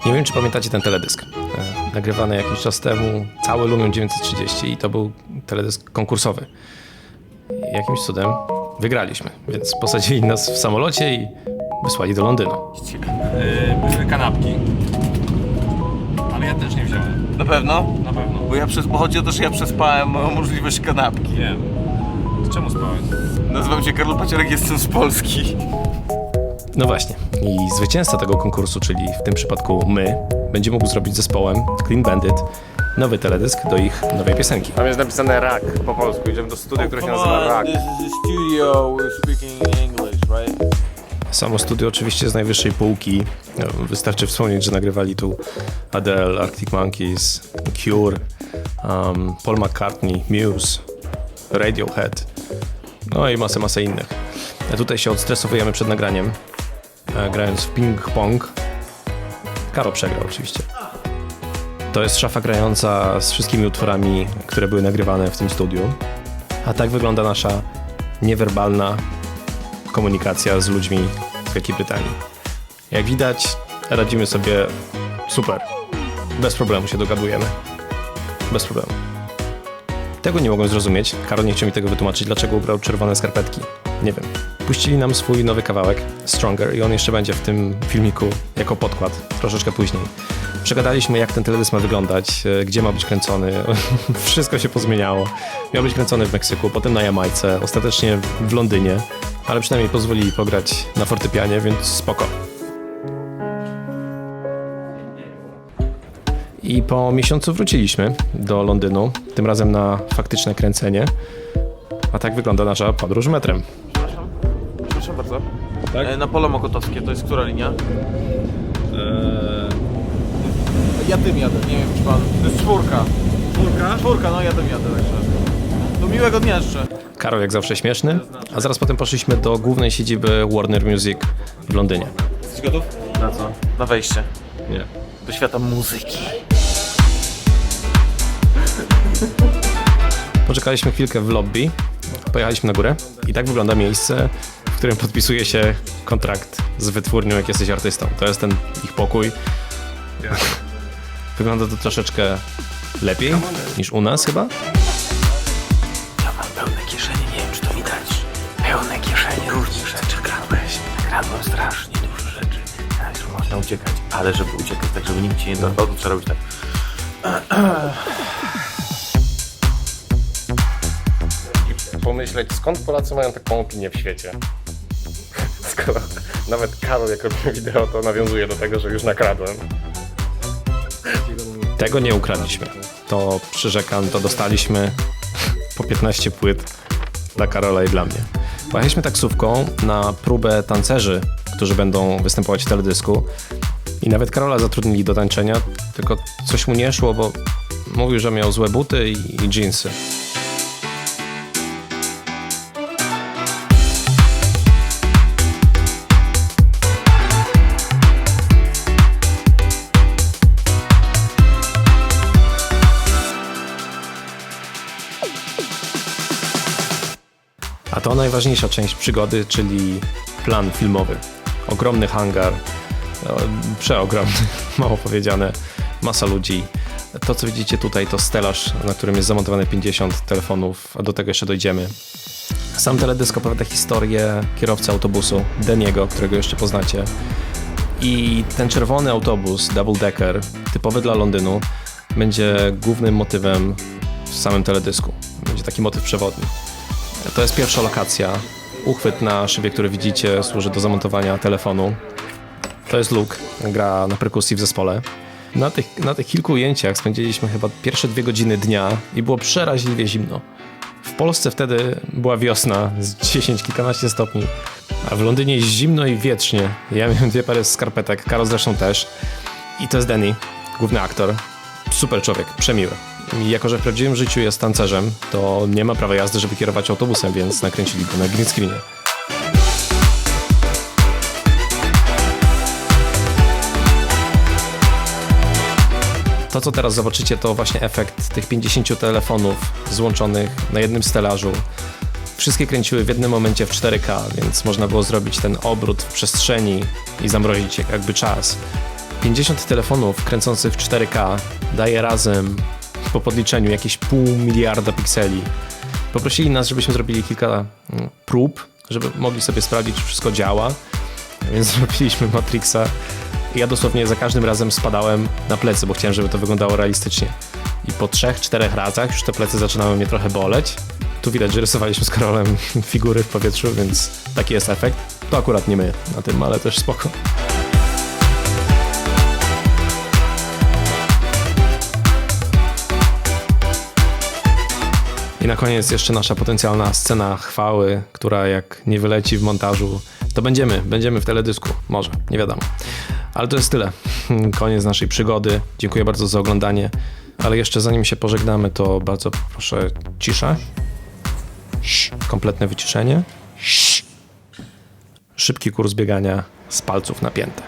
Nie wiem, czy pamiętacie ten teledysk. Nagrywany jakiś czas temu, cały Lumion 930 i to był teledysk konkursowy. Jakimś cudem wygraliśmy, więc posadzili nas w samolocie i wysłali do Londynu. Były kanapki. Ale ja też nie wziąłem. Na pewno? Na pewno. Bo chodzi o to, że ja przespałem moją możliwość kanapki. Wiem. Czemu spałeś? Nazywam się Karol Paciorek, jestem z Polski. No właśnie. I zwycięzca tego konkursu, czyli w tym przypadku my, będzie mógł zrobić z zespołem Clean Bandit nowy teledysk do ich nowej piosenki. Tam jest napisane RAK po polsku. Idziemy do studia, które się nazywa RAK. This is the studio, we're speaking English, right? Samo studio oczywiście z najwyższej półki. Wystarczy wspomnieć, że nagrywali tu Adele, Arctic Monkeys, Cure, Paul McCartney, Muse, Radiohead, no i masę innych. A tutaj się odstresowujemy przed nagraniem, grając w ping-pong. Karo przegrał oczywiście. To jest szafa grająca z wszystkimi utworami, które były nagrywane w tym studiu. A tak wygląda nasza niewerbalna komunikacja z ludźmi z Wielkiej Brytanii. Jak widać, radzimy sobie super. Bez problemu się dogadujemy. Bez problemu. Tego nie mogłem zrozumieć. Karol nie chciał mi tego wytłumaczyć, dlaczego ubrał czerwone skarpetki. Nie wiem. Puścili nam swój nowy kawałek, Stronger, i on jeszcze będzie w tym filmiku jako podkład, troszeczkę później. Przegadaliśmy, jak ten teledysk ma wyglądać, gdzie ma być kręcony. Wszystko się pozmieniało. Miał być kręcony w Meksyku, potem na Jamajce, ostatecznie w Londynie, ale przynajmniej pozwolili pograć na fortepianie, więc spoko. I po miesiącu wróciliśmy do Londynu, tym razem na faktyczne kręcenie. A tak wygląda nasza podróż metrem. Proszę bardzo. Tak? Na Pole Mokotowskie, to jest która linia? Ja tym jadę, nie wiem czy pan... To jest czwórka. Czwórka? Czwórka, no ja tym jadę, także... Do miłego dnia życzę. Karol jak zawsze śmieszny, a zaraz potem poszliśmy do głównej siedziby Warner Music w Londynie. Jesteś gotów? Na co? Na wejście. Nie. Do świata muzyki. Poczekaliśmy chwilkę w lobby, pojechaliśmy na górę i tak wygląda miejsce, w którym podpisuje się kontrakt z wytwórnią, jak jesteś artystą. To jest ten ich pokój. Wygląda to troszeczkę lepiej niż u nas chyba. Ja mam pełne kieszenie, nie wiem czy to widać. Pełne kieszenie różnych rzeczy kradłeś. Kradłem strasznie dużo rzeczy. Teraz już można uciekać, ale żeby uciekać tak, żeby nikt ci nie dorwał, to trzeba robić tak. Pomyśleć, skąd Polacy mają taką opinię w świecie? Skoro nawet Karol, jak robimy wideo, to nawiązuje do tego, że już nakradłem. Tego nie ukradliśmy. To przyrzekam, to dostaliśmy po 15 płyt dla Karola i dla mnie. Pojechaliśmy taksówką na próbę tancerzy, którzy będą występować w teledysku. I nawet Karola zatrudnili do tańczenia, tylko coś mu nie szło, bo mówił, że miał złe buty i dżinsy. A to najważniejsza część przygody, czyli plan filmowy. Ogromny hangar, przeogromny, mało powiedziane, masa ludzi. To, co widzicie tutaj, to stelaż, na którym jest zamontowane 50 telefonów, a do tego jeszcze dojdziemy. Sam teledysk opowiada historię kierowcy autobusu, Deniego, którego jeszcze poznacie. I ten czerwony autobus, double decker, typowy dla Londynu, będzie głównym motywem w samym teledysku. Będzie taki motyw przewodni. To jest pierwsza lokacja. Uchwyt na szybie, który widzicie, służy do zamontowania telefonu. To jest Luke, gra na perkusji w zespole. Na tych kilku ujęciach spędziliśmy chyba pierwsze 2 godziny dnia i było przeraźliwie zimno. W Polsce wtedy była wiosna z 10 kilkanaście stopni, a w Londynie jest zimno i wietrznie. Ja miałem 2 pary skarpetek, Karol zresztą też. I to jest Danny, główny aktor. Super człowiek, przemiły. I jako że w prawdziwym życiu jest tancerzem, to nie ma prawa jazdy, żeby kierować autobusem, więc nakręcili go na green screenie. To, co teraz zobaczycie, to właśnie efekt tych 50 telefonów złączonych na jednym stelażu. Wszystkie kręciły w jednym momencie w 4K, więc można było zrobić ten obrót w przestrzeni i zamrozić jakby czas. 50 telefonów kręcących w 4K daje razem po podliczeniu jakieś 0,5 miliarda pikseli. Poprosili nas, żebyśmy zrobili kilka prób, żeby mogli sobie sprawdzić, czy wszystko działa, więc zrobiliśmy Matrixa. Ja dosłownie za każdym razem spadałem na plecy, bo chciałem, żeby to wyglądało realistycznie. I po 3-4 razach już te plecy zaczynały mnie trochę boleć. Tu widać, że rysowaliśmy z Karolem figury w powietrzu, więc taki jest efekt. To akurat nie my na tym, ale też spoko. I na koniec jeszcze nasza potencjalna scena chwały, która jak nie wyleci w montażu, to będziemy w teledysku, może, nie wiadomo. Ale to jest tyle. Koniec naszej przygody. Dziękuję bardzo za oglądanie. Ale jeszcze zanim się pożegnamy, to bardzo proszę cisza. Kompletne wyciszenie. Szybki kurs biegania z palców napięte.